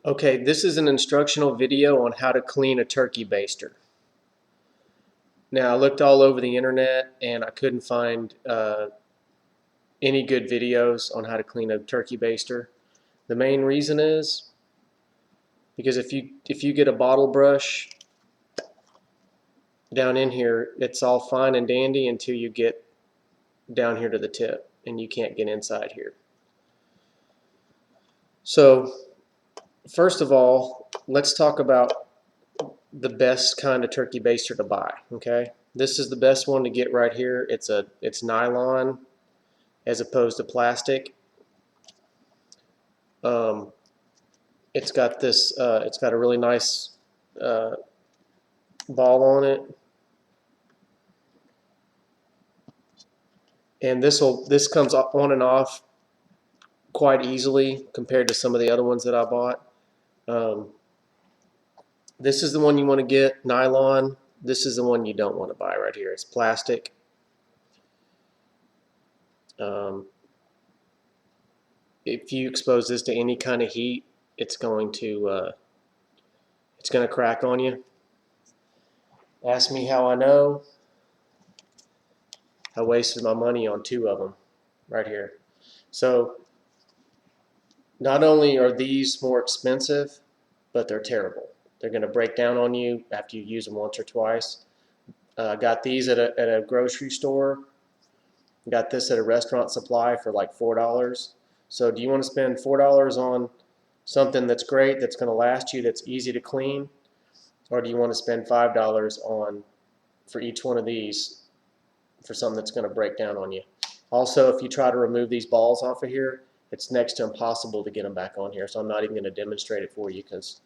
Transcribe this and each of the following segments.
Okay, this is an instructional video on how to clean a turkey baster. Now, I looked all over the internet and I couldn't find any good videos on how to clean a turkey baster. The main reason is because if you get a bottle brush down in here, it's all fine and dandy until you get down here to the tip and you can't get inside here. So, first of all, let's talk about the best kind of turkey baster to buy. Okay, this is the best one to get right here. It's nylon as opposed to plastic. It's got this. It's got a really nice ball on it, and this comes on and off quite easily compared to some of the other ones that I bought. This is the one you want to get, nylon. This is the one you don't want to buy right here. It's plastic. If you expose this to any kind of heat, it's going to crack on you. Ask me how I know. I wasted my money on 2 of them right here. So not only are these more expensive, but they're terrible. They're going to break down on you after you use them once or twice. I got these at a grocery store. Got this at a restaurant supply for like $4. So do you want to spend $4 on something that's great, that's going to last you, that's easy to clean? Or do you want to spend $5 for each one of these for something that's going to break down on you? Also, if you try to remove these balls off of here, it's next to impossible to get them back on here. So I'm not even going to demonstrate it for you because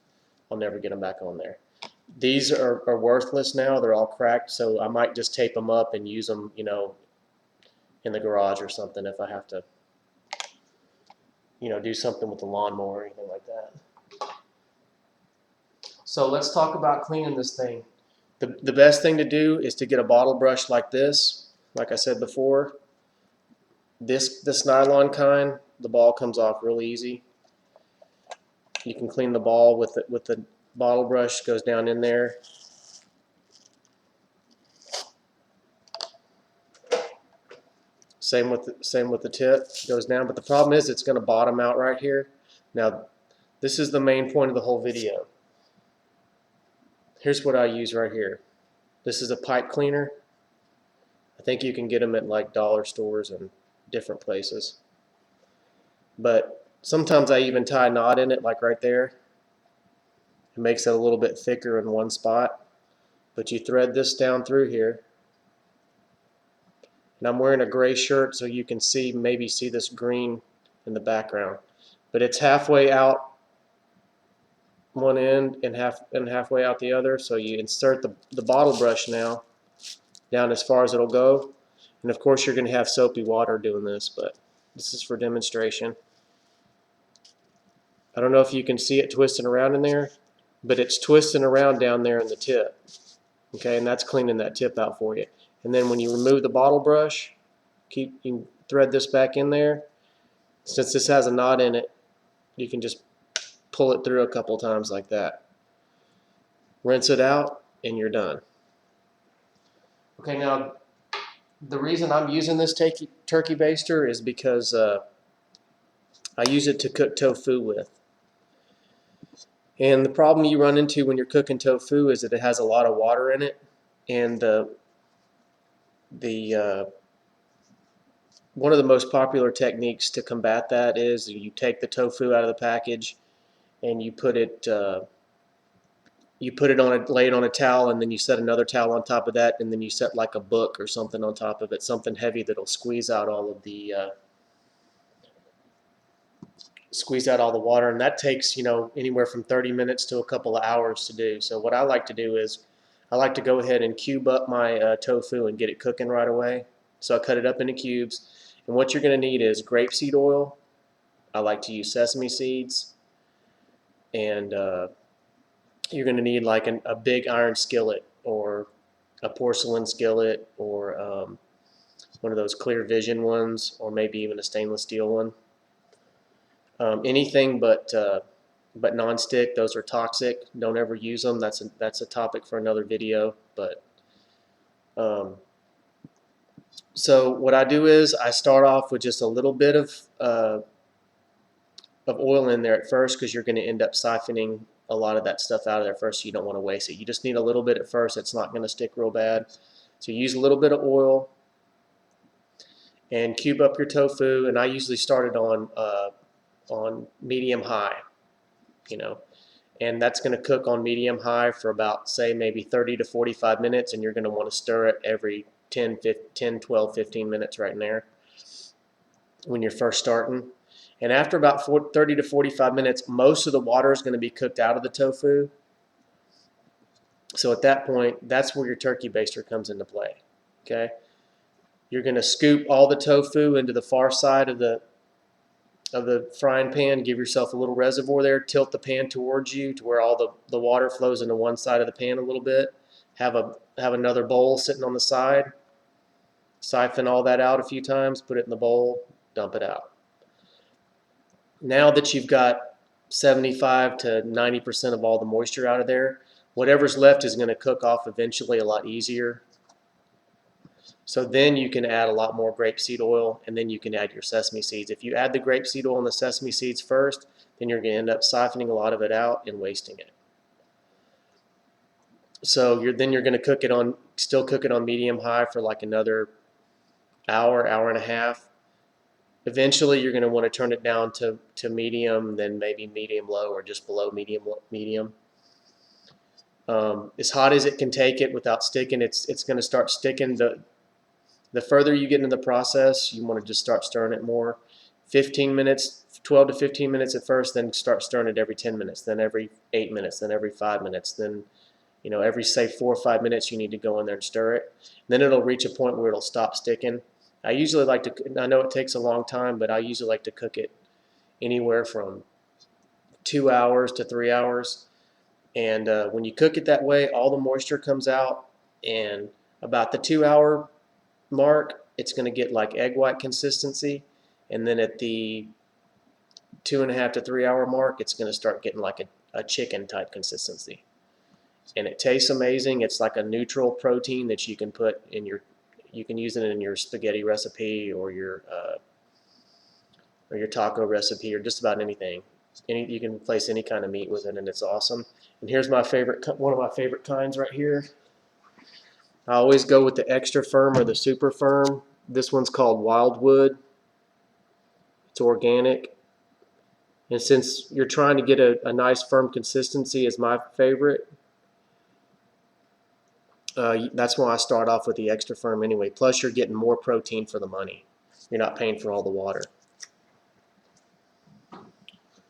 I'll never get them back on there. These are worthless now. They're all cracked, so I might just tape them up and use them, you know, in the garage or something if I have to, you know, do something with the lawnmower or anything like that. So let's talk about cleaning this thing. The best thing to do is to get a bottle brush like this. Like I said before, this nylon kind, the ball comes off really easy. You can clean the ball with the bottle brush, goes down in there. Same with the tip, goes down. But the problem is it's going to bottom out right here. Now, this is the main point of the whole video. Here's what I use right here. This is a pipe cleaner. I think you can get them at like dollar stores and different places. But sometimes I even tie a knot in it, like right there. It makes it a little bit thicker in one spot. But you thread this down through here. And I'm wearing a gray shirt so you can maybe see this green in the background. But it's halfway out one end and halfway out the other. So you insert the bottle brush now down as far as it'll go. And of course you're going to have soapy water doing this, but this is for demonstration. I don't know if you can see it twisting around in there, but it's twisting around down there in the tip. Okay, and that's cleaning that tip out for you. And then when you remove the bottle brush, you can thread this back in there. Since this has a knot in it, you can just pull it through a couple times like that. Rinse it out, and you're done. Okay, now the reason I'm using this turkey baster is because I use it to cook tofu with. And the problem you run into when you're cooking tofu is that it has a lot of water in it, and one of the most popular techniques to combat that is you take the tofu out of the package and you put it lay it on a towel, and then you set another towel on top of that, and then you set like a book or something on top of it, something heavy that'll squeeze out all the water, and that takes, you know, anywhere from 30 minutes to a couple of hours to do. So what I like to do is I like to go ahead and cube up my tofu and get it cooking right away. So I cut it up into cubes, and what you're going to need is grapeseed oil. I like to use sesame seeds, and you're going to need like a big iron skillet or a porcelain skillet or one of those clear vision ones, or maybe even a stainless steel one. Anything but but non-stick, those are toxic. Don't ever use them. That's a topic for another video. But so what I do is I start off with just a little bit of oil in there at first, because you're going to end up siphoning a lot of that stuff out of there first, so you don't want to waste it. You just need a little bit at first. It's not going to stick real bad. So use a little bit of oil and cube up your tofu. And I usually start it on medium high, and that's going to cook on medium high for about, say, maybe 30 to 45 minutes, and you're going to want to stir it every 10, 12, 15 minutes right in there when you're first starting. And after about 30 to 45 minutes, most of the water is going to be cooked out of the tofu. So at that point, that's where your turkey baster comes into play. Okay, you're going to scoop all the tofu into the far side of the frying pan. Give yourself a little reservoir there. Tilt the pan towards you to where all the water flows into one side of the pan a little bit. Have another bowl sitting on the side. Siphon all that out a few times. Put it in the bowl. Dump it out. Now that you've got 75 to 90% of all the moisture out of there, whatever's left is going to cook off eventually a lot easier. So then you can add a lot more grapeseed oil, and then you can add your sesame seeds. If you add the grapeseed oil and the sesame seeds first, then you're going to end up siphoning a lot of it out and wasting it. So then you're going to still cook it on medium high for like another hour, hour and a half. Eventually, you're going to want to turn it down to medium, then maybe medium low, or just below medium. As hot as it can take it without sticking, it's going to start sticking. The further you get into the process, you want to just start stirring it more. 15 minutes, 12 to 15 minutes at first, then start stirring it every 10 minutes, then every 8 minutes, then every 5 minutes, then every, say, 4 or 5 minutes you need to go in there and stir it. And then it'll reach a point where it'll stop sticking. I usually like to, I know it takes a long time, but I usually like to cook it anywhere from 2 hours to 3 hours. And when you cook it that way, all the moisture comes out, and about the 2-hour mark, it's going to get like egg white consistency. And then at the 2.5 to 3 hour mark, it's going to start getting like a chicken type consistency. And it tastes amazing. It's like a neutral protein that you can put in you can use it in your spaghetti recipe or your taco recipe or just about anything. You can place any kind of meat with it, and it's awesome. And here's my favorite, one of my favorite kinds right here. I always go with the extra firm or the super firm. This one's called Wildwood. It's organic. And since you're trying to get a nice firm consistency, is my favorite. That's why I start off with the extra firm anyway. Plus, you're getting more protein for the money. You're not paying for all the water.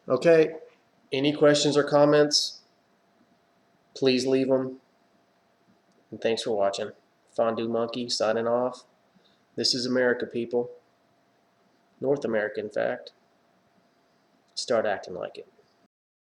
Okay, any questions or comments? Please leave them. And thanks for watching. Fondue Monkey signing off. This is America, people. North America, in fact. Start acting like it.